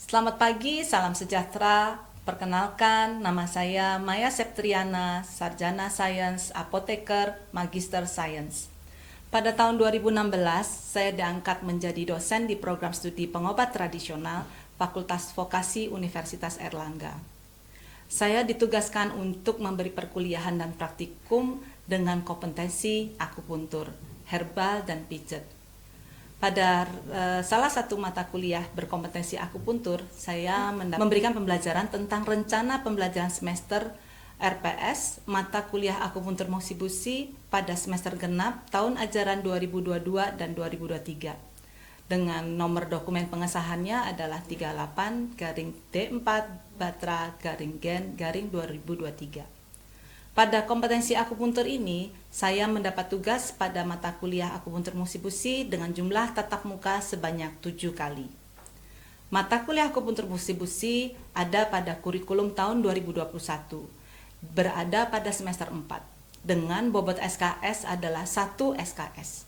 Selamat pagi, salam sejahtera. Perkenalkan, nama saya Maya Septriana, Sarjana Sains, Apoteker, Magister Sains. Pada tahun 2016, saya diangkat menjadi dosen di program studi pengobat tradisional Fakultas Vokasi Universitas Airlangga. Saya ditugaskan untuk memberi perkuliahan dan praktikum dengan kompetensi akupuntur, herbal, dan pijat. Pada salah satu mata kuliah berkompetensi akupuntur, saya memberikan pembelajaran tentang rencana pembelajaran semester RPS mata kuliah akupuntur Moxibushi pada semester genap tahun ajaran 2022 dan 2023. Dengan nomor dokumen pengesahannya adalah 38-D4 Batra-Gen-2023. Pada kompetensi akupuntur ini, saya mendapat tugas pada mata kuliah akupuntur Moxibushi dengan jumlah tatap muka sebanyak 7 kali. Mata kuliah akupuntur Moxibushi ada pada kurikulum tahun 2021, berada pada semester 4, dengan bobot SKS adalah 1 SKS.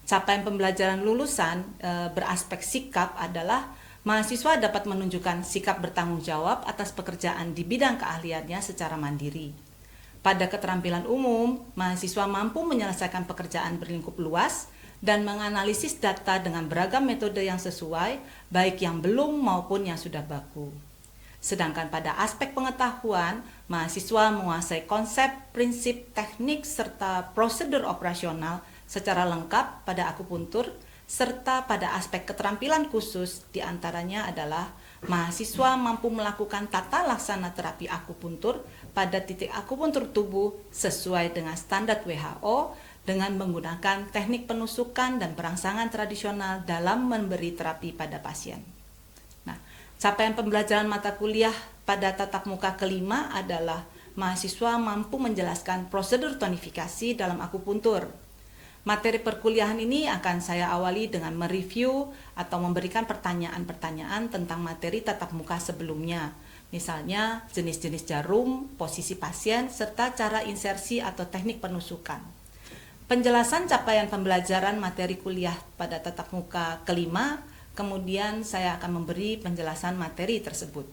Capaian pembelajaran lulusan beraspek sikap adalah mahasiswa dapat menunjukkan sikap bertanggung jawab atas pekerjaan di bidang keahliannya secara mandiri. Pada keterampilan umum, mahasiswa mampu menyelesaikan pekerjaan berlingkup luas dan menganalisis data dengan beragam metode yang sesuai, baik yang belum maupun yang sudah baku. Sedangkan pada aspek pengetahuan, mahasiswa menguasai konsep, prinsip, teknik, serta prosedur operasional secara lengkap pada akupuntur, serta pada aspek keterampilan khusus diantaranya adalah mahasiswa mampu melakukan tata laksana terapi akupuntur pada titik akupuntur tubuh sesuai dengan standar WHO dengan menggunakan teknik penusukan dan perangsangan tradisional dalam memberi terapi pada pasien. Nah, capaian pembelajaran mata kuliah pada tatap muka kelima adalah mahasiswa mampu menjelaskan prosedur tonifikasi dalam akupuntur. Materi perkuliahan ini akan saya awali dengan mereview atau memberikan pertanyaan-pertanyaan tentang materi tatap muka sebelumnya. Misalnya jenis-jenis jarum, posisi pasien, serta cara insersi atau teknik penusukan. Penjelasan capaian pembelajaran materi kuliah pada tatap muka kelima, kemudian saya akan memberi penjelasan materi tersebut.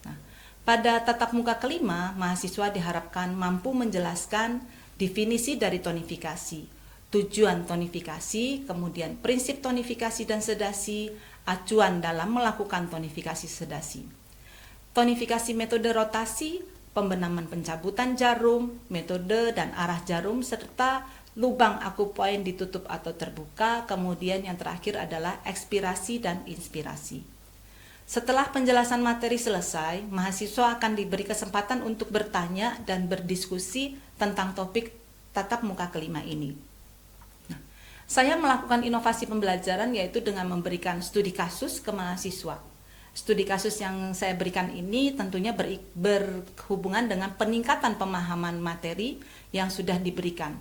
Nah, pada tatap muka kelima, mahasiswa diharapkan mampu menjelaskan definisi dari tonifikasi, tujuan tonifikasi, kemudian prinsip tonifikasi dan sedasi, acuan dalam melakukan tonifikasi sedasi. Tonifikasi metode rotasi, pembenaman pencabutan jarum, metode dan arah jarum, serta lubang akupoint ditutup atau terbuka, kemudian yang terakhir adalah ekspirasi dan inspirasi. Setelah penjelasan materi selesai, mahasiswa akan diberi kesempatan untuk bertanya dan berdiskusi tentang topik tatap muka kelima ini. Saya melakukan inovasi pembelajaran yaitu dengan memberikan studi kasus ke mahasiswa. Studi kasus yang saya berikan ini tentunya berhubungan dengan peningkatan pemahaman materi yang sudah diberikan.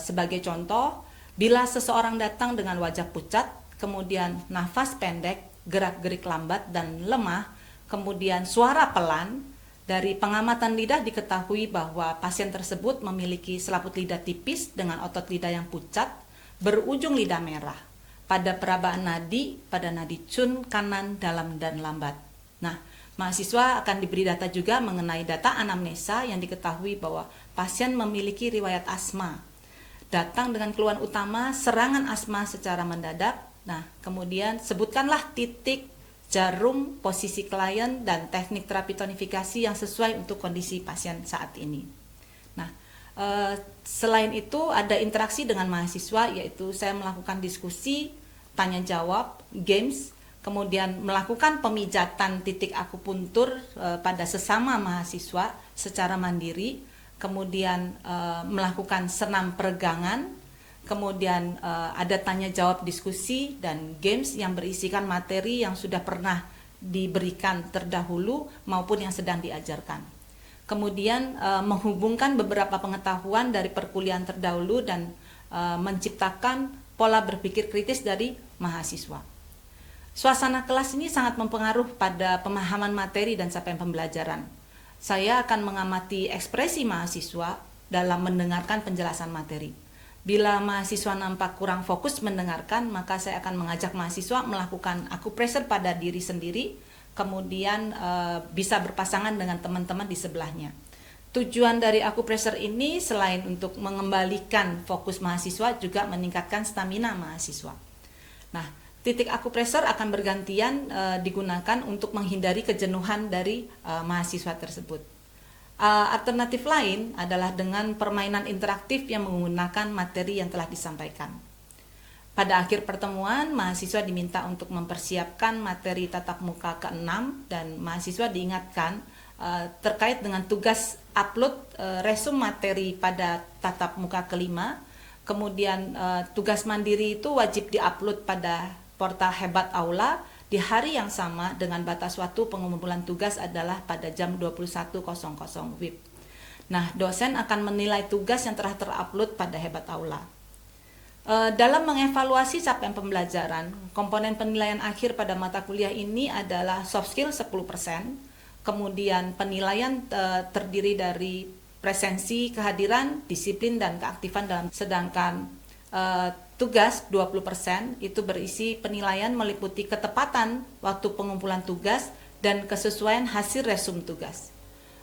Sebagai contoh, bila seseorang datang dengan wajah pucat, kemudian nafas pendek, gerak-gerik lambat dan lemah, kemudian suara pelan, dari pengamatan lidah diketahui bahwa pasien tersebut memiliki selaput lidah tipis dengan otot lidah yang pucat, berujung lidah merah, pada perabaan nadi, pada nadi cun, kanan, dalam, dan lambat. Nah, mahasiswa akan diberi data juga mengenai data anamnesa yang diketahui bahwa pasien memiliki riwayat asma. Datang dengan keluhan utama serangan asma secara mendadak. Nah, kemudian sebutkanlah titik, jarum, posisi klien, dan teknik terapi tonifikasi yang sesuai untuk kondisi pasien saat ini. Nah, selain itu ada interaksi dengan mahasiswa, yaitu saya melakukan diskusi, tanya jawab, games, kemudian melakukan pemijatan titik akupuntur pada sesama mahasiswa secara mandiri, kemudian melakukan senam peregangan, kemudian ada tanya jawab diskusi dan games yang berisikan materi yang sudah pernah diberikan terdahulu maupun yang sedang diajarkan. Kemudian menghubungkan beberapa pengetahuan dari perkuliahan terdahulu dan menciptakan pola berpikir kritis dari mahasiswa. Suasana kelas ini sangat mempengaruhi pada pemahaman materi dan capaian pembelajaran. Saya akan mengamati ekspresi mahasiswa dalam mendengarkan penjelasan materi. Bila mahasiswa nampak kurang fokus mendengarkan, maka saya akan mengajak mahasiswa melakukan acupressure pada diri sendiri, kemudian bisa berpasangan dengan teman-teman di sebelahnya. Tujuan dari acupressure ini selain untuk mengembalikan fokus mahasiswa, juga meningkatkan stamina mahasiswa. Nah, titik acupressure akan bergantian digunakan untuk menghindari kejenuhan dari mahasiswa tersebut. Alternatif lain adalah dengan permainan interaktif yang menggunakan materi yang telah disampaikan. Pada akhir pertemuan, mahasiswa diminta untuk mempersiapkan materi tatap muka ke-6 dan mahasiswa diingatkan terkait dengan tugas upload resume materi pada tatap muka ke-5. Kemudian tugas mandiri itu wajib diupload pada portal Hebat Aula di hari yang sama dengan batas waktu pengumpulan tugas adalah pada jam 21.00 WIB. Nah, dosen akan menilai tugas yang telah terupload pada Hebat Aula. Dalam mengevaluasi capaian pembelajaran, komponen penilaian akhir pada mata kuliah ini adalah soft skill 10%, kemudian penilaian terdiri dari presensi, kehadiran, disiplin, dan keaktifan dalam, sedangkan tugas 20% itu berisi penilaian meliputi ketepatan waktu pengumpulan tugas dan kesesuaian hasil resume tugas.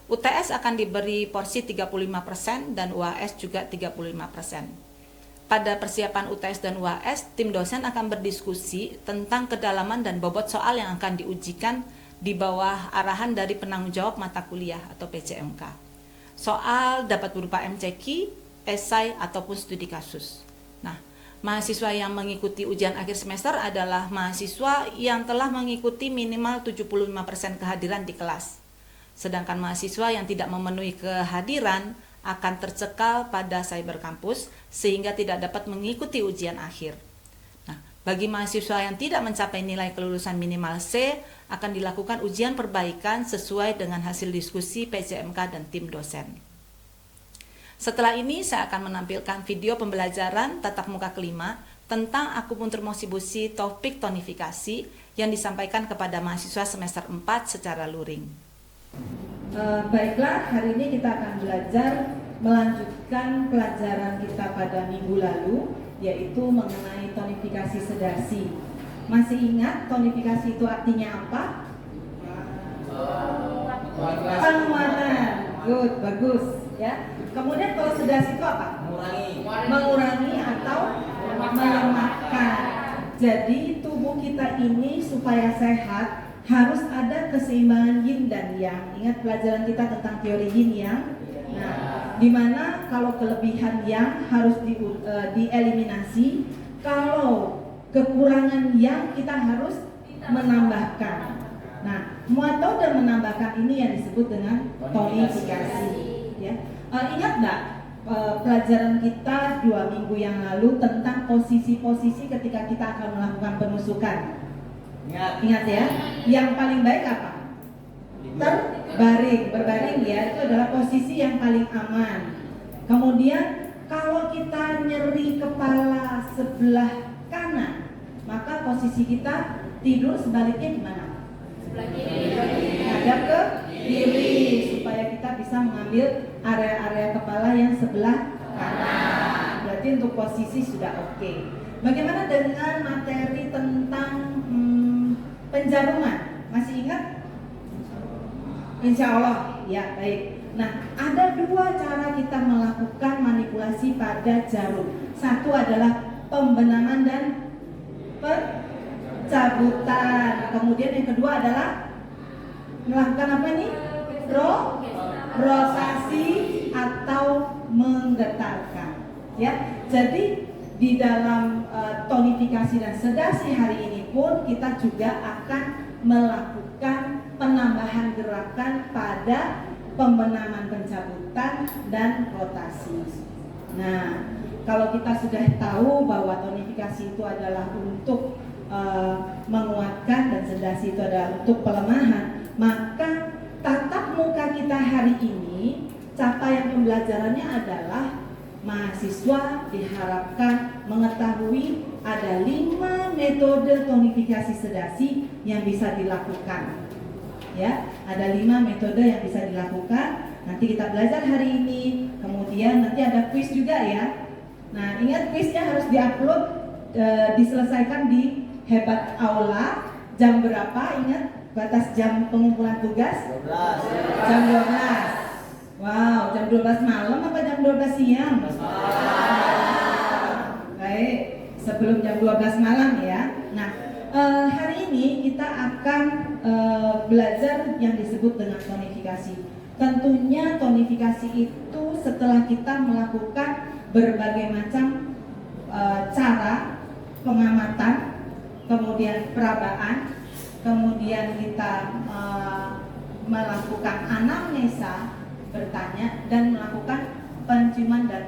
UTS akan diberi porsi 35% dan UAS juga 35%. Pada persiapan UTS dan UAS, tim dosen akan berdiskusi tentang kedalaman dan bobot soal yang akan diujikan di bawah arahan dari penanggung jawab mata kuliah atau PJMK. Soal dapat berupa MCQ, esai, ataupun studi kasus. Nah, mahasiswa yang mengikuti ujian akhir semester adalah mahasiswa yang telah mengikuti minimal 75% kehadiran di kelas. Sedangkan mahasiswa yang tidak memenuhi kehadiran akan tercekal pada cyber kampus sehingga tidak dapat mengikuti ujian akhir. Nah, bagi mahasiswa yang tidak mencapai nilai kelulusan minimal C, akan dilakukan ujian perbaikan sesuai dengan hasil diskusi PJMK dan tim dosen. Setelah ini saya akan menampilkan video pembelajaran tatap muka ke-5 tentang akupuntur Mochibushi topik tonifikasi yang disampaikan kepada mahasiswa semester 4 secara luring. Baiklah, hari ini kita akan belajar melanjutkan pelajaran kita pada minggu lalu, yaitu mengenai tonifikasi sedasi. Masih ingat tonifikasi itu artinya apa? Penguatan. Good, bagus ya. Kemudian kalau sedasi itu apa? Mengurangi atau melemahkan. Jadi tubuh kita ini supaya sehat harus ada keseimbangan yin dan yang. Ingat pelajaran kita tentang teori yin yang. Nah, dimana kalau kelebihan yang harus dieliminasi, kalau kekurangan yang kita harus menambahkan. Nah, metode menambahkan ini yang disebut dengan tonifikasi. Ya. Ingat nggak pelajaran kita 2 minggu yang lalu tentang posisi-posisi ketika kita akan melakukan penusukan? Ingat ya. Yang paling baik apa? Berbaring ya, itu adalah posisi yang paling aman. Kemudian kalau kita nyeri kepala sebelah kanan, maka posisi kita tidur sebaliknya gimana? Hadap ke kiri supaya kita bisa mengambil area-area kepala yang sebelah kanan. Berarti untuk posisi sudah oke. Bagaimana dengan materi tentang penjaruman? Masih ingat? Insya Allah, ya baik. Nah, ada 2 cara kita melakukan manipulasi pada jarum. Satu adalah pembenaman dan pencabutan. Kemudian yang kedua adalah melakukan apa nih? Rotasi atau menggetarkan. Ya, jadi di dalam tonifikasi dan sedasi hari ini pun kita juga akan melakukan penambahan gerakan pada pembenaman, pencabutan, dan rotasi. Nah, kalau kita sudah tahu bahwa tonifikasi itu adalah untuk menguatkan dan sedasi itu adalah untuk pelemahan, maka tatap muka kita hari ini capaian pembelajarannya adalah mahasiswa diharapkan mengetahui ada 5 metode tonifikasi sedasi yang bisa dilakukan. Ya, ada 5 metode yang bisa dilakukan. Nanti kita belajar hari ini. Kemudian nanti ada quiz juga ya. Nah, ingat kuisnya harus diupload, diselesaikan di Hebat Aula. Jam berapa? Ingat batas jam pengumpulan tugas? 12. Jam 12. Wow, jam 12 malam apa jam 12 siang? Baik, sebelum jam 12 malam ya. Nah, hari ini kita akan belajar yang disebut dengan tonifikasi. Tentunya tonifikasi itu setelah kita melakukan berbagai macam cara pengamatan, kemudian perabaan, kemudian kita melakukan anamnesa, bertanya, dan melakukan penciuman dan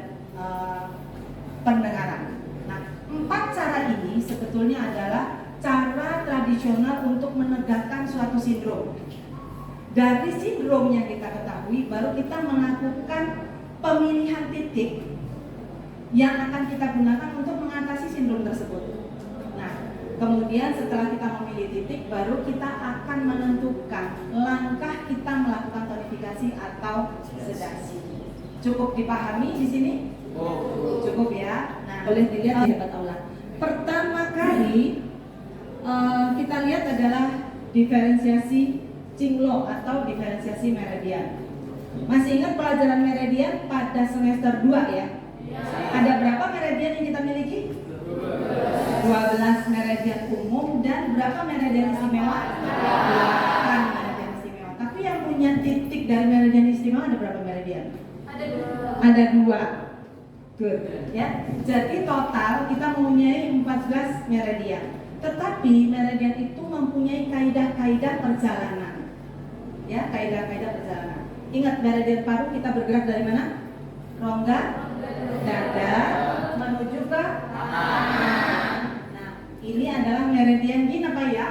pendengaran. Nah, 4 cara ini sebetulnya adalah cara tradisional untuk menegakkan suatu sindrom. Dari sindrom yang kita ketahui, baru kita melakukan pemilihan titik yang akan kita gunakan untuk mengatasi sindrom tersebut. Nah, kemudian setelah kita memilih titik, baru kita akan menentukan langkah kita melakukan tonifikasi atau sedasi. Cukup dipahami di sini? Cukup ya. Nah, boleh dilihat di Hebat Aula. Pertama kali kita lihat adalah diferensiasi Cinglo atau diferensiasi meridian. Masih ingat pelajaran meridian pada semester 2 ya? Ada berapa meridian yang kita miliki? 12 meridian umum dan berapa meridian istimewa? 8 meridian istimewa. Tapi yang punya titik dari meridian istimewa ada berapa meridian? Ada 2. Good, ya. Jadi total kita mempunyai 14 meridian. Tetapi meridian itu mempunyai kaidah-kaidah perjalanan. Ya, kaidah-kaidah perjalanan. Ingat, meridian paru kita bergerak dari mana? Rongga dada menuju ke tangan. Nah, ini adalah meridian yin apa ya?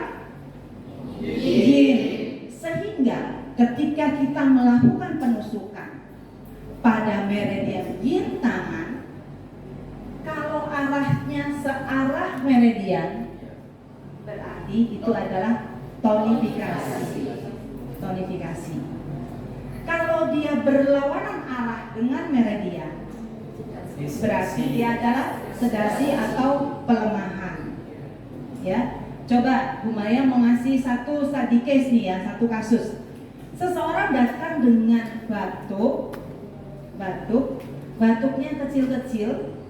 Yin. Sehingga ketika kita melakukan penusukan pada meridian yin tangan, kalau arahnya searah meridian, berarti itu adalah tonifikasi. Tonifikasi. Kalau dia berlawanan arah dengan meridian, berarti dia adalah sedasi atau pelemahan. Ya, coba Bu Maya mau ngasih satu study case nih ya, satu kasus. Seseorang datang dengan batuknya kecil-kecil,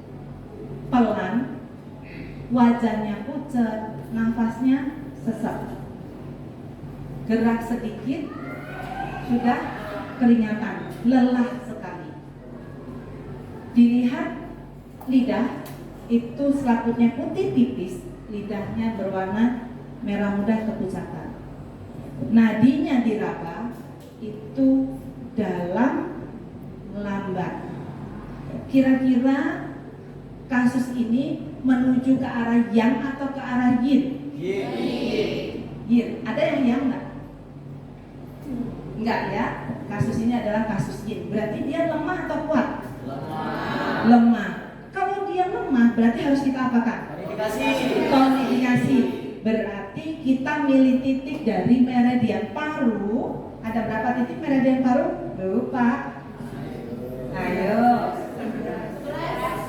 pelan, wajahnya pucat, nafasnya sesak. Gerak sedikit sudah keringatan, lelah sekali. Dilihat lidah itu selaputnya putih tipis, lidahnya berwarna merah muda kepucatan. Nadinya diraba itu dalam lambat. Kira-kira kasus ini menuju ke arah yang atau ke arah yin? Yin. Ada yang enggak? Enggak ya. Kasus ini adalah kasus yin. Berarti dia lemah atau kuat? Lemah. Kalau dia lemah, berarti harus kita apakan? Tonifikasi. Berarti kita milih titik dari meridian paru. Ada berapa titik meridian paru? Lupa. Ayo.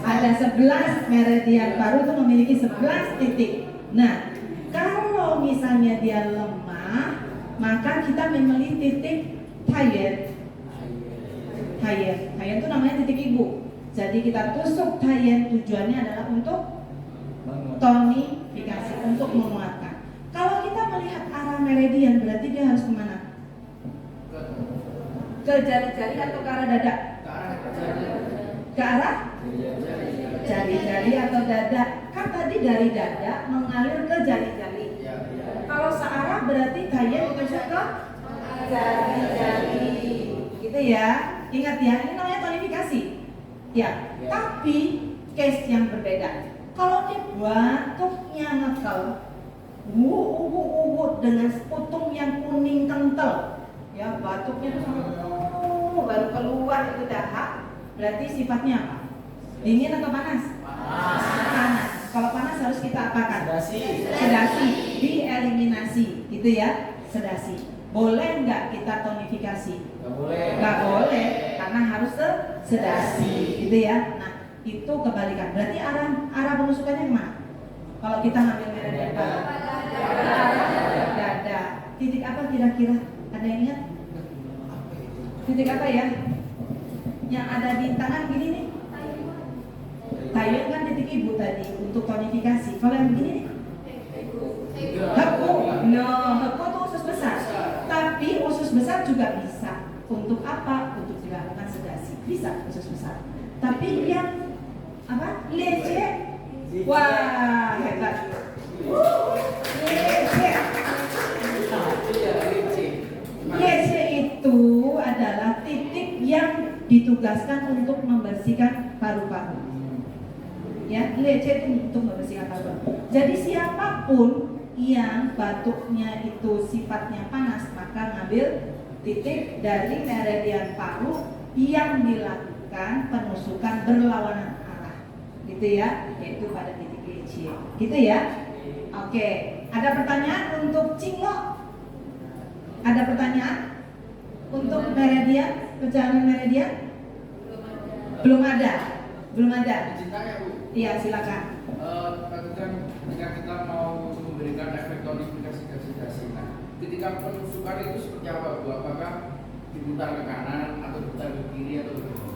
Ada 11 meridian paru itu memiliki 11 titik. Nah, kalau misalnya dia lemah, maka kita memilih titik Tayen. Tayen itu namanya titik ibu. Jadi kita tusuk Tayen, tujuannya adalah untuk tonifikasi, untuk menguatkan. Kalau kita melihat arah meridian, berarti dia harus kemana? Ke jari-jari atau ke arah dada? Ke arah jari-jari atau dada. Kan tadi dari dada mengalir ke jari-jari. Kalau searah berarti Tayen ditusuk ke jari-jari. Gitu ya. Ingat ya, ini namanya tonifikasi. Ya, tapi case yang berbeda. Kalau dia batuknya ngekel, dengan putung yang kuning kental, ya batuknya tuh sampai baru keluar itu dahak, berarti sifatnya apa? Dingin atau panas? Panas. Kalau panas harus kita apakan? Sedasi, dieliminasi, gitu ya, sedasi. Boleh nggak kita tonifikasi? Nggak boleh, karena harus sedasi, gitu ya. Nah, itu kebalikan. Berarti arah penusukannya kemana? Kalau kita ngambil meridian paru, arah dada. Titik apa kira-kira? Ada yang ingat? Titik apa ya? Yang ada di tangan gini nih? Tayun kan titik ibu tadi untuk tonifikasi. Kalau yang begini nih? Heku. No, heku itu usus besar. Tapi usus besar juga bisa. Untuk apa? Untuk dilakukan sedasi. Bisa usus besar. Tapi yang apa? Lece. Wah, hebat. Lece. Lece itu adalah titik yang ditugaskan untuk membersihkan paru-paru. Ya, lece itu untuk membersihkan paru-paru. Jadi siapapun yang batuknya itu sifatnya panas, maka ngambil titik dari meridian paru yang dilakukan penusukan berlawanan arah, gitu ya, yaitu pada titik lece, gitu ya. Oke, ada pertanyaan untuk Cinglo? Ada pertanyaan untuk meridian, perjalanan meridian? Belum ada. Iya, silakan. Ketika kita mau memberikan efek tonifikasi sedasi, ketika penusukan itu seperti apa, Bu? Apakah diputar ke kanan atau diputar ke kiri atau ke bawah?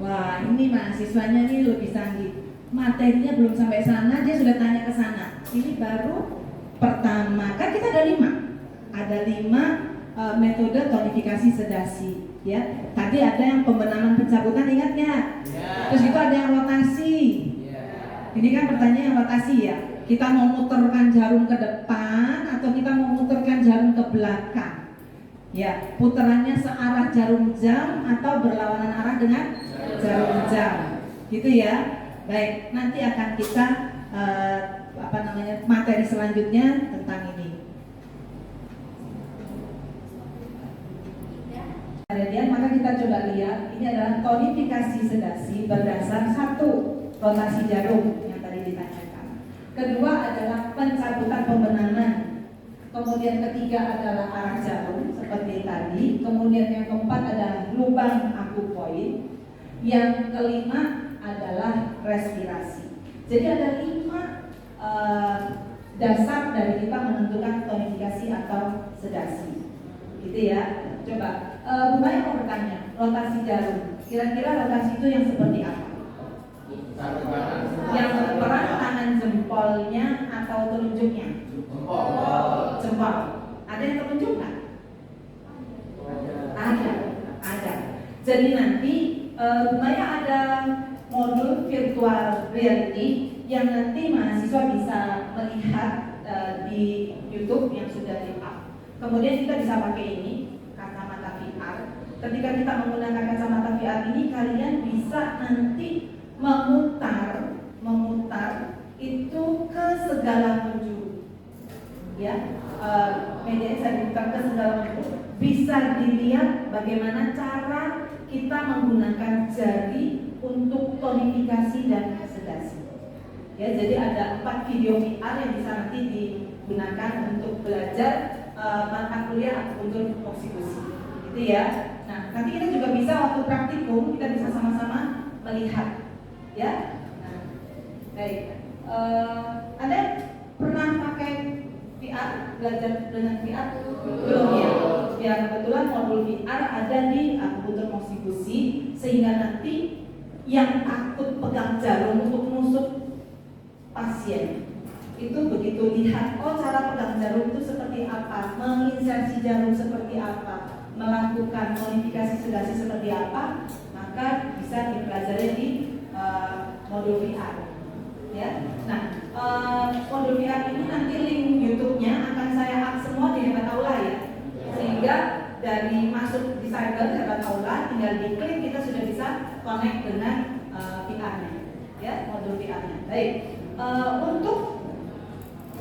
Wah, ini mahasiswanya nih lebih canggih. Materinya belum sampai sana, dia sudah tanya ke sana. Ini baru pertama. Kan kita ada 5. Ada 5 metode tonifikasi sedasi. Ya, tadi ada yang pembenaman pencabutan, ingat nggak? Ya. Terus itu ada yang rotasi. Ya. Ini kan pertanyaan yang rotasi ya. Kita mau muterkan jarum ke depan atau kita mau muterkan jarum ke belakang? Ya, putarannya searah jarum jam atau berlawanan arah dengan jarum jam, gitu ya. Baik, nanti akan kita materi selanjutnya tentang ini. Kemudian maka kita coba lihat, ini adalah tonifikasi sedasi berdasar 1, rotasi jarum yang tadi ditanyakan. Kedua adalah pencabutan pembenaman. Kemudian ketiga adalah arah jarum seperti tadi. Kemudian yang keempat adalah lubang akupoin. Yang kelima adalah respirasi. Jadi ada 5 dasar dari kita menentukan tonifikasi atau sedasi, gitu ya. Coba Bu Maya mau bertanya, rotasi jarum, kira-kira rotasi itu yang seperti apa? Yang berperan tangan jempolnya atau telunjuknya? Jempol. Ada yang telunjuk nggak? Ada. Jadi nanti Bu Maya ada modul virtual reality yang nanti mahasiswa bisa melihat di YouTube yang sudah di-up. Kemudian kita bisa pakai ini, kacamata VR. Ketika kita menggunakan kacamata VR ini, kalian bisa nanti memutar itu ke segala penjuru. Ya, media bisa diputar ke segala penjuru. Bisa dilihat bagaimana cara kita menggunakan jari untuk tonifikasi dan sedasi. Ya, jadi ada 4 video VR yang bisa nanti digunakan untuk belajar mata kuliah akupuntur oksikusi, gitu ya. Nah, nanti kita juga bisa waktu praktikum kita bisa sama-sama melihat, ya. Nah, baik. Anda pernah pakai VR, belajar dengan VR? Belum ya? Ya, kebetulan modul VR ada di akupuntur oksikusi, sehingga nanti yang takut pegang jarum untuk menusuk pasien itu begitu lihat, oh cara pegang jarum itu seperti apa, menginsersi jarum seperti apa, melakukan modifikasi sedasi seperti apa, maka bisa dipelajari di modul VR. Ya, nah modul VR ini nanti link YouTube-nya akan saya up semua di Hebat Aula ya, sehingga dari masuk di cyber Hebat Aula tinggal diklik kita sudah bisa connect dengan VR-nya, ya modul VR-nya. Baik, untuk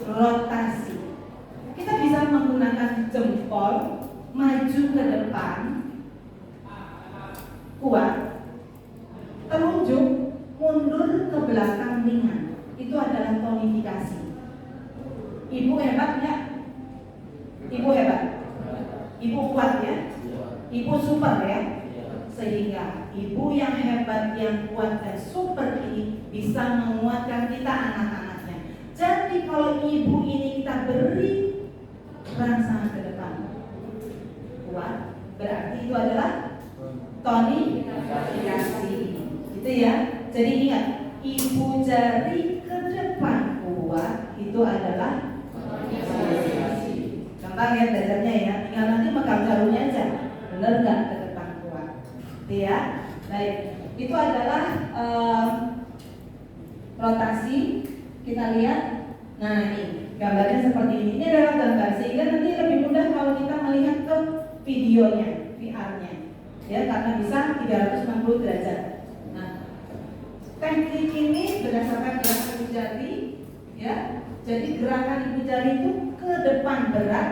rotasi kita bisa menggunakan jempol maju ke depan kuat, telunjuk mundur ke belakang ringan. Itu adalah tonifikasi. Ibu hebat nggak? Ibu hebat, ibu kuat ya, ibu super ya, sehingga ibu yang hebat, yang kuat dan super ini bisa menguatkan kita anak-anaknya. Jadi kalau ibu ini kita beri rangsangan ke depan kuat, berarti itu adalah tonifikasi, gitu ya. Jadi ingat, ibu jari ke depan kuat itu adalah tonifikasi. Gampang ya belajarnya ya, tinggal nanti megang jarumnya aja, bener nggak ke depan kuat, gitu ya. Baik, itu adalah rotasi. Kita lihat, nah ini gambarnya seperti ini. Ini adalah gambar, sehingga nanti lebih mudah kalau kita melihat ke videonya, VR-nya, ya, karena bisa 360 derajat. Nah, teknik ini berdasarkan gerakan ibu jari, ya. Jadi gerakan ibu jari itu ke depan berat,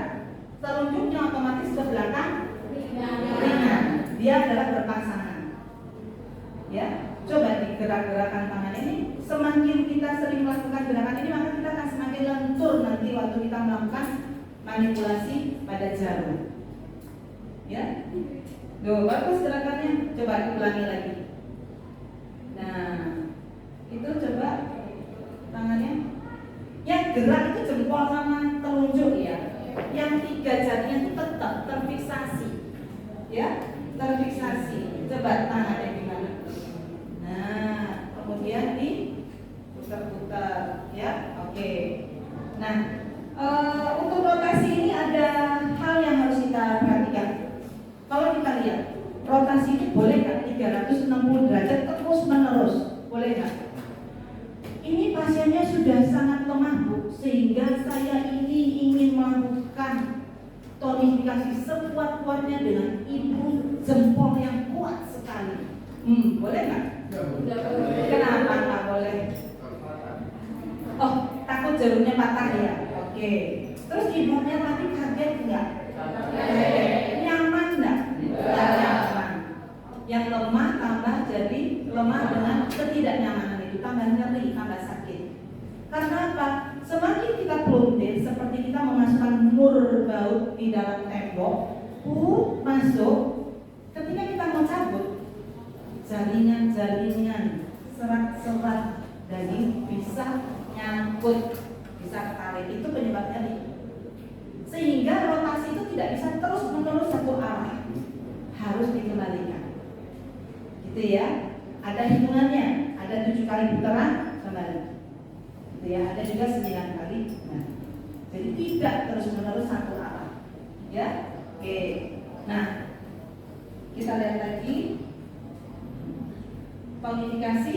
telunjuknya otomatis ke belakang ringan. Dia adalah berpasangan, ya. Coba di gerak-gerakan tangan ini, semakin kita sering melakukan gerakan ini, maka kita akan semakin lentur nanti waktu kita melakukan manipulasi pada jarum. Ya, tuh bagus gerakannya. Coba diulangi lagi. Nah, itu coba tangannya. Yang gerak itu jempol sama telunjuk ya. Yang 3 jarinya itu tetap terfiksasi, ya, terfiksasi. Coba tangannya gimana? Nah, kemudian diputar-putar, ya. Oke. Nah, untuk rotasi ini ada hal yang harus kita perhatikan. Kalau kita lihat, rotasi itu boleh kan 360 derajat terus menerus, boleh nggak? Ini pasiennya sudah sangat lemah, Bu, sehingga saya ini ingin melakukan tonifikasi sekuat-kuatnya dengan ibu jempol yang kuat sekali. Boleh nggak? Kenapa nggak boleh? Oh, takut jarumnya patah ya? Oke. Terus ibunya tadi kaget nggak? Nyaman nggak? Nyaman. Yang lemah tambah jadi lemah dengan ketidaknyamanan itu, tambah nyeri, tambah sakit. Karena apa? Semakin kita peluntir, seperti kita memasukkan mur baut di dalam tembok, masuk. Ketika kita mau cabut, jaringan-jaringan, serat-serat daging bisa nyangkut, bisa tarik. Itu penyebabnya nih. Sehingga rotasi itu tidak bisa terus-menerus satu arah, harus dikembalikan. Gitu ya. Ada hitungannya, ada 7 kali putaran kembali. Gitu ya. Ada juga 9 kali. Nah, jadi tidak terus-menerus satu arah. Ya. Oke. Nah, kita lihat lagi. Tonifikasi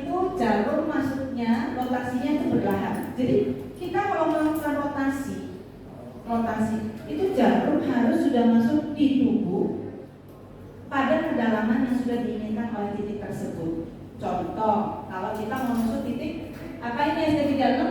itu jarum masuknya, rotasinya itu berlahan. Jadi kita kalau melakukan rotasi itu jarum harus sudah masuk di tubuh pada kedalaman yang sudah diinginkan oleh titik tersebut. Contoh, kalau kita mau menusuk titik apa ini yang di dalam?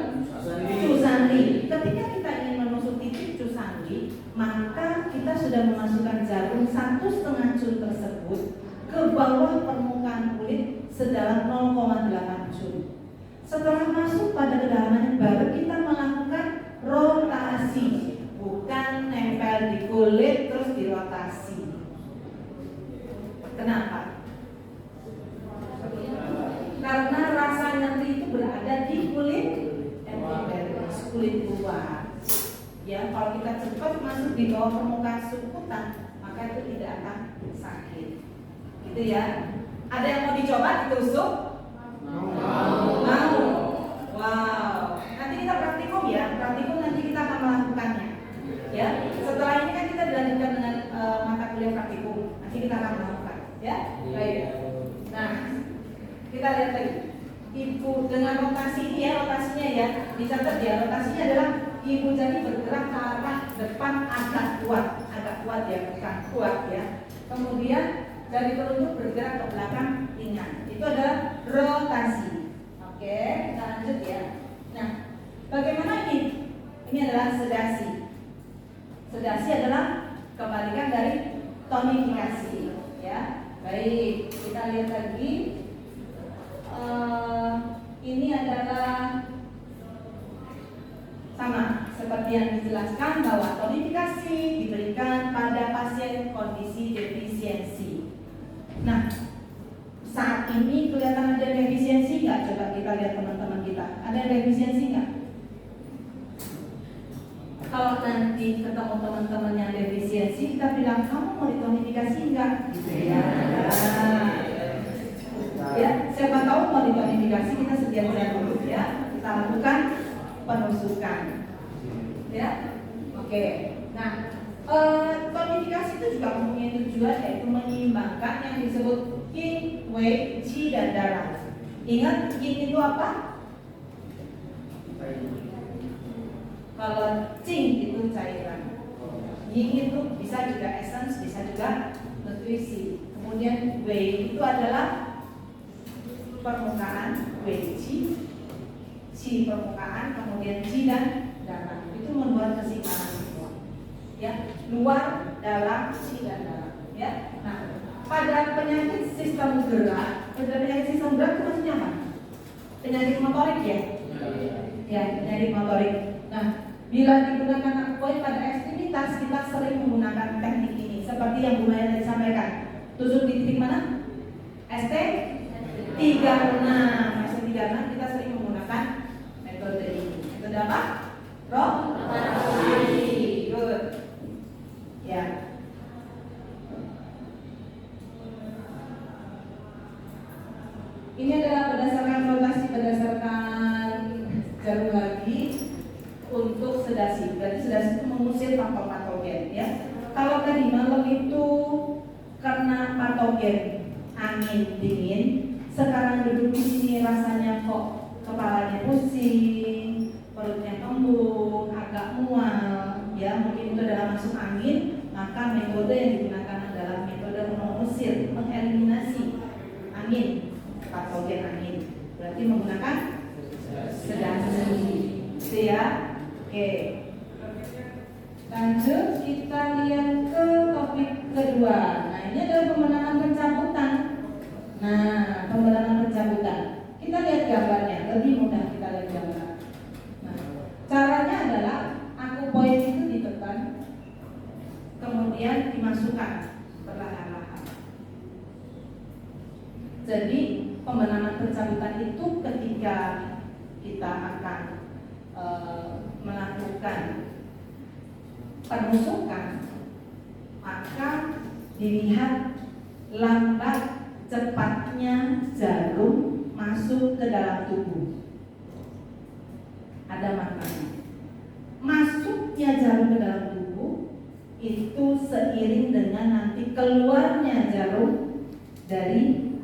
Cusandi. Ketika kita ingin menusuk titik cusandi, maka kita sudah memasukkan jarum 1,5 cun tersebut ke bawah permukaan kulit sedalam 0,8 cun. Setelah masuk pada kedalaman, baru kita melakukan rotasi, bukan nempel di kulit terus dirotasi. Kenapa? Karena rasa nyeri itu berada di kulit epidermis, kulit luar. Ya, kalau kita cepat masuk di bawah permukaan sukutan, maka itu tidak akan sakit. Gitu ya. Ada yang mau dicoba ditusuk? Mau. Wow. Nanti kita praktikum ya. Praktikum nanti kita akan melakukannya. Ya. Setelah ini kan kita dilanjutkan dengan mata kuliah praktikum. Nanti kita akan melakukan. Ya. Baik. Nah, kita lihat lagi. Ibu dengan rotasi ini ya, rotasinya ya. Dicatat ya. Rotasinya adalah ibu jari bergerak ke arah depan agak kuat ya, bukan kuat ya. Kemudian dari telunjuk bergerak ke belakang ringan. Itu adalah rotasi. Oke, kita lanjut ya. Nah, bagaimana ini? Ini adalah sedasi. Sedasi adalah kebalikan dari tonifikasi. Ya, baik. Kita lihat lagi. Ini adalah sama seperti yang dijelaskan bahwa tonifikasi diberikan pada pasien kondisi Nah, saat ini kelihatan ada yang efisiensi nggak? Coba kita lihat teman-teman kita, ada yang efisiensi nggak? Kalau nanti ketemu teman-teman yang defisiensi, kita bilang kamu mau ditonifikasi nggak? Gitu ya. Ya, siapa tahu mau ditonifikasi kita sediakan dulu ya. Kita lakukan penusukan. Ya, oke. Nah, tonifikasi itu juga mempunyai tujuan yaitu menyeimbangkan yang disebut yin, wei, qi dan darah. Ingat yin itu apa? Kalau qing itu cairan, yin itu bisa juga essence, bisa juga nutrisi. Kemudian wei itu adalah permukaan, wei qi permukaan, kemudian qi dan dalam. Itu membuat keseimbangan semua. Ya, luar, dalam, qi dan dalam. Ya. Nah, pada penyakit sistem gerak, itu maksudnya apa? Penyakit motorik ya? Ya, penyakit motorik. Nah, bila digunakan akupoint pada ekstremitas, kita sering menggunakan teknik ini seperti yang Bu Maya tadi sampaikan. Tusuk di titik mana? ST36. ST36 kita sering menggunakan metode ini. Metode apa? Rotasi. Good. Ya. Ini adalah berdasarkan rotasi berdasarkan jarum lagi untuk sedasi. Berarti sedasi itu mengusir patogen ya. Kalau tadi malam itu karena patogen angin dingin, sekarang duduk di sini rasanya kok kepalanya pusing, perutnya kembung, agak mual, ya mungkin itu adalah masuk angin. Maka metode yang digunakan adalah metode mengusir, mengeliminasi angin, patogen angin. Berarti menggunakan sedasi, itu ya. Oke. Lanjut kita lihat ke topik kedua. Nah, ini adalah pembenangan pencabutan. Nah, pembenangan pencabutan. Kita lihat gambarnya, lebih mudah kita lihat gambar. Nah, caranya adalah akupoint itu ditekan, kemudian dimasukkan perlahan-lahan. Jadi pembenangan pencabutan itu ketika kita akan melakukan penusukan, maka dilihat lambat cepatnya jarum masuk ke dalam tubuh. Ada maknanya. Masuknya jarum ke dalam tubuh itu seiring dengan nanti keluarnya jarum dari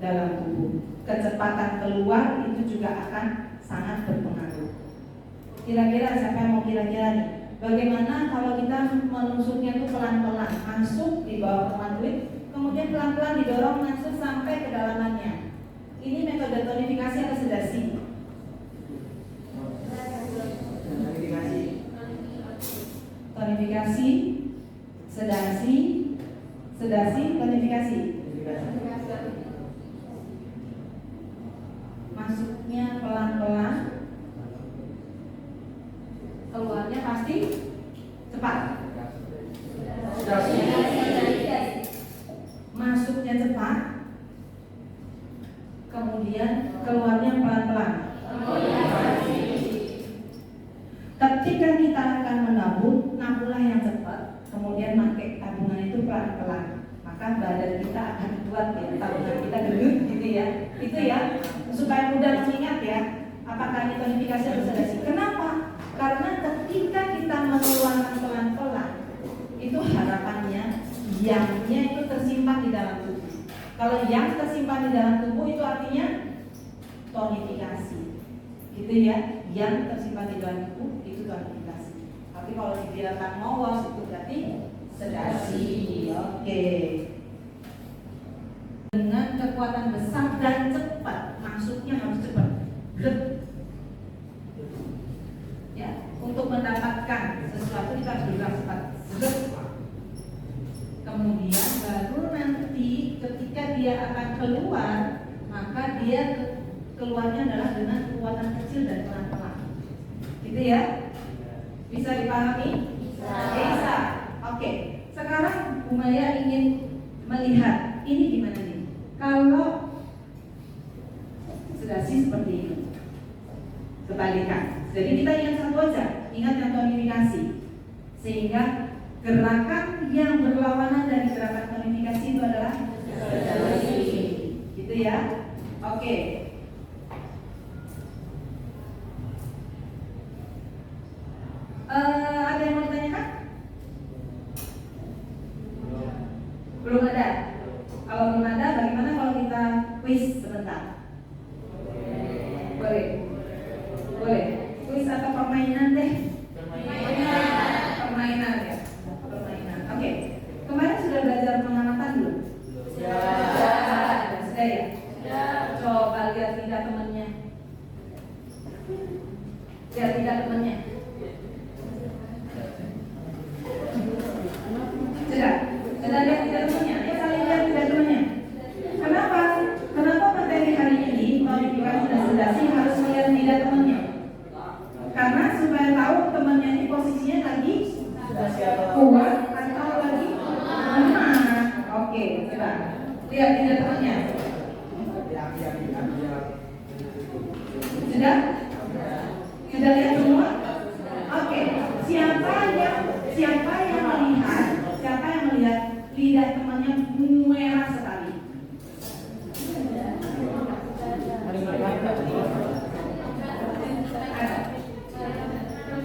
dalam tubuh. Kecepatan keluar itu juga akan sangat berpengaruh. Kira-kira siapa yang mau kira-kira nih? Bagaimana kalau kita menusuknya itu pelan-pelan, masuk di bawah conduit, kemudian pelan-pelan didorong masuk sampai ke dalamannya. Ini metode tonifikasi atau sedasi? Tonifikasi, sedasi, tonifikasi. Masuknya pelan-pelan, keluarnya pasti cepat. Masuknya cepat, kemudian keluarnya pelan-pelan. Ketika kita akan menabung, nabunglah yang cepat, kemudian pakai tabungan itu pelan-pelan. Maka badan kita akan kuat ya, tabungan kita gendut gitu ya. Itu ya, supaya mudah mengingat ya. Apakah ini tonifikasi atau sedasi? Kenapa? Karena ketika kita mengeluarkan pelan-pelan, itu harapannya yangnya itu tersimpan di dalam tubuh. Kalau yang tersimpan di dalam tubuh itu artinya tonifikasi, gitu ya. Yang tersimpan di dalam tubuh itu tonifikasi. Tapi kalau dibiarkan ngos itu berarti sedasi. Oke. Dengan kekuatan besar dan cepat, masuknya harus cepat. Ya, untuk mendapatkan sesuatu kita harus bergerak cepat. Kemudian baru nanti ketika dia akan keluar, maka dia keluarnya adalah dengan kekuatan kecil dan pelan-pelan. Gitu ya? Bisa dipahami? Bisa. Oke. Sekarang Bu Maya ingin melihat ini gimana nih? Kalau sedasi seperti ini, kebalikan. Jadi kita ingat satu aja, ingat yang tonifikasi. Sehingga gerakan yang berlawanan dari gerakan tonifikasi itu adalah sedasi. Gitu ya. Oke. Ada yang mau ditanyakan? Belum ada. Kalau belum ada, bagaimana kalau kita quiz sebentar? Boleh. Boleh. Quiz atau permainan deh? Permainan ya. Permainan. Oke. Kemarin sudah belajar pengamatan belum? Sudah ya? Coba lihat lidah temannya. Lihat lidah temannya. Sudah lihat lidah temannya. Ya saling lihat lidah temannya. Kenapa? Kenapa materi hari ini tonifikasi dan sedasi harus melihat lidah temannya? Karena supaya tahu temannya ini posisinya lagi kuat atau lagi lemah. Oke, coba lihat lidah temannya. Sudah? Sudah lihat semua? Oke. Siapa yang melihat lidah temannya merah sekali?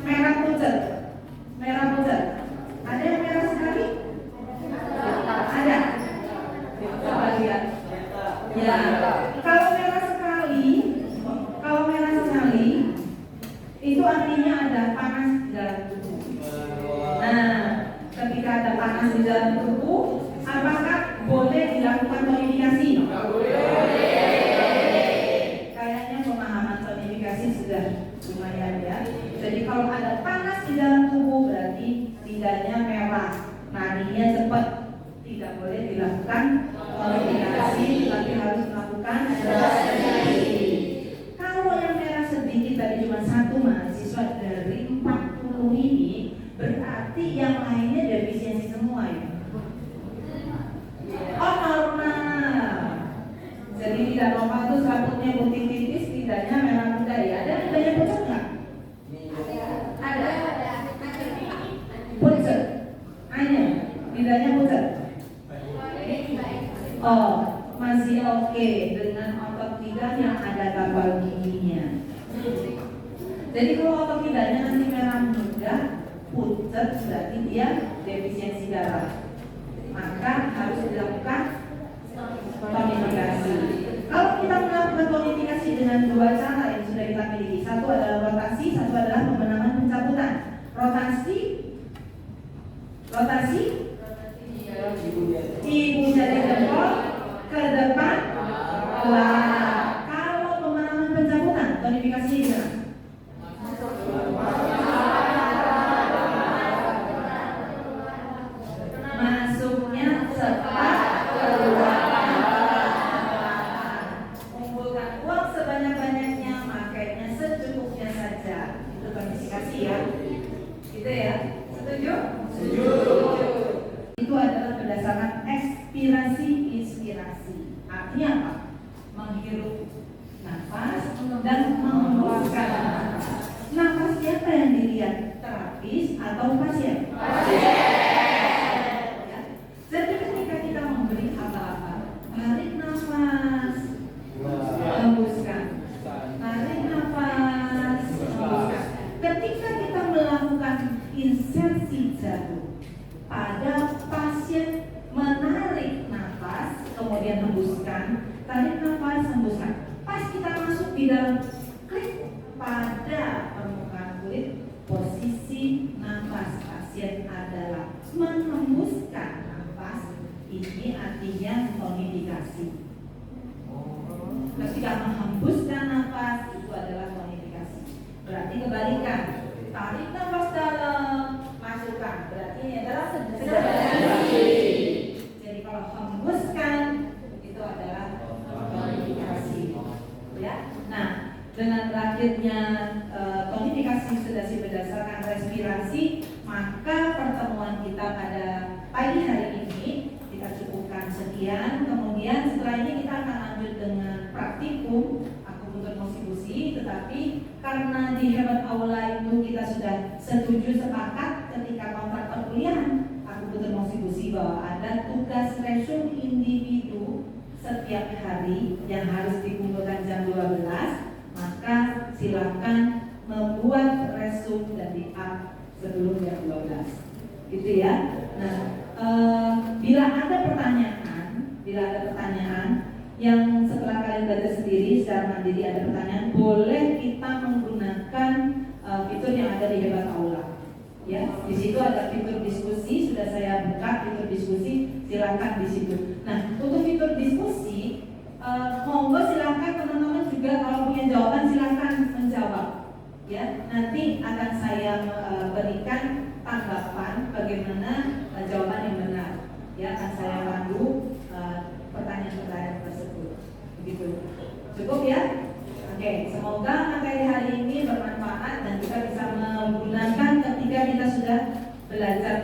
Merah pucat. Merah pucat. Ada yang merah sekali? Ada. Coba lihat. Ya. Kalau merah sekali, itu artinya ada panas di dalam tubuh. Nah, ketika ada panas di dalam tubuh, apakah boleh dilakukan tonifikasi? Kayaknya pemahaman tonifikasi sudah lumayan ya. Jadi kalau ada panas di dalam tubuh berarti lidahnya merah, nadinya cepat, tidak boleh dilakukan tonifikasi, tapi harus melakukan sedasi. Kalau yang merah sedikit tadi cuma satu mahasiswa dari 40 ini, berarti yang lainnya defisiensi semua ya. Oh normal. Jadi tidak normal itu rambutnya putih tipis, lidahnya merah muda ya. Ada lidahnya pucat nggak? Ada. Pucat. Hanya lidahnya pucat. Oh masih oke dengan otot lidah yang ada tapal giginya. Jadi kalau otot lidahnya nanti merah muda, pucat, berarti dia defisiensi darah. Maka harus dilakukan tonifikasi. Kalau kita melakukan tonifikasi dengan dua cara yang sudah kita miliki, satu adalah rotasi, satu adalah pembenahan pencabutan. Rotasi, ibu jari jempol ke depan. Lah, kalau pembenahan pencabutan, tonifikasi gimana? Masuknya cepat, keluar kumpulkan uang sebanyak-banyaknya, makanya secukupnya saja. Itu tonifikasi ya. Gitu ya. Setuju? Setuju. Itu adalah berdasarkan ekspirasi inspirasi. Artinya apa? Menghirup nafas dan menghembuskan nafas. Nafas siapa yang dilihat? Terapis atau pasien? Jadi ketika kita memberi apa-apa, tarik nafas, hembuskan. Tarik nafas, hembuskan. Ketika kita melakukan insersi jarum pada pasien, menarik nafas, kemudian hembuskan, tarik nafas, hembuskan. Pas kita masuk di dalam klik pada permukaan kulit, posisi nafas pasien adalah menghembuskan. Ini artinya tonifikasi. Ketika menghembuskan nafas itu adalah tonifikasi. Berarti kebalikan. Tarik nafas dalam, masukkan. Berarti ini adalah sedasi. Jadi kalau hembuskan itu adalah tonifikasi. Ya. Nah, dengan berakhirnya tonifikasi sedasi berdasarkan respirasi, maka pertemuan kita pada pagi hari ini kita cukupkan sekian. Kemudian setelah ini kita akan lanjut dengan praktikum akupuntur konstitusi, tetapi karena di Hebat Aula itu kita sudah setuju sepakat ketika kontrak perkuliahan akupuntur konstitusi bahwa ada tugas resum individu setiap hari yang harus dikumpulkan jam 12, maka silakan membuat resum dan di-up sebelum jam 12. Gitu ya. Nah, bila ada pertanyaan yang setelah kalian belajar sendiri secara mandiri ada pertanyaan, boleh kita menggunakan fitur yang ada di Hebat Aula. Ya, di situ ada fitur diskusi, sudah saya buka fitur diskusi, silakan di situ. Nah, untuk fitur diskusi, monggo silakan teman-teman juga kalau punya jawaban silakan menjawab. Ya, nanti akan saya berikan tanggapan bagaimana jawaban yang benar. Ya, akan saya pandu pertanyaan-pertanyaan tersebut. Begitu. Cukup ya? Oke, semoga materi hari ini bermanfaat dan kita bisa menggunakan ketika kita sudah belajar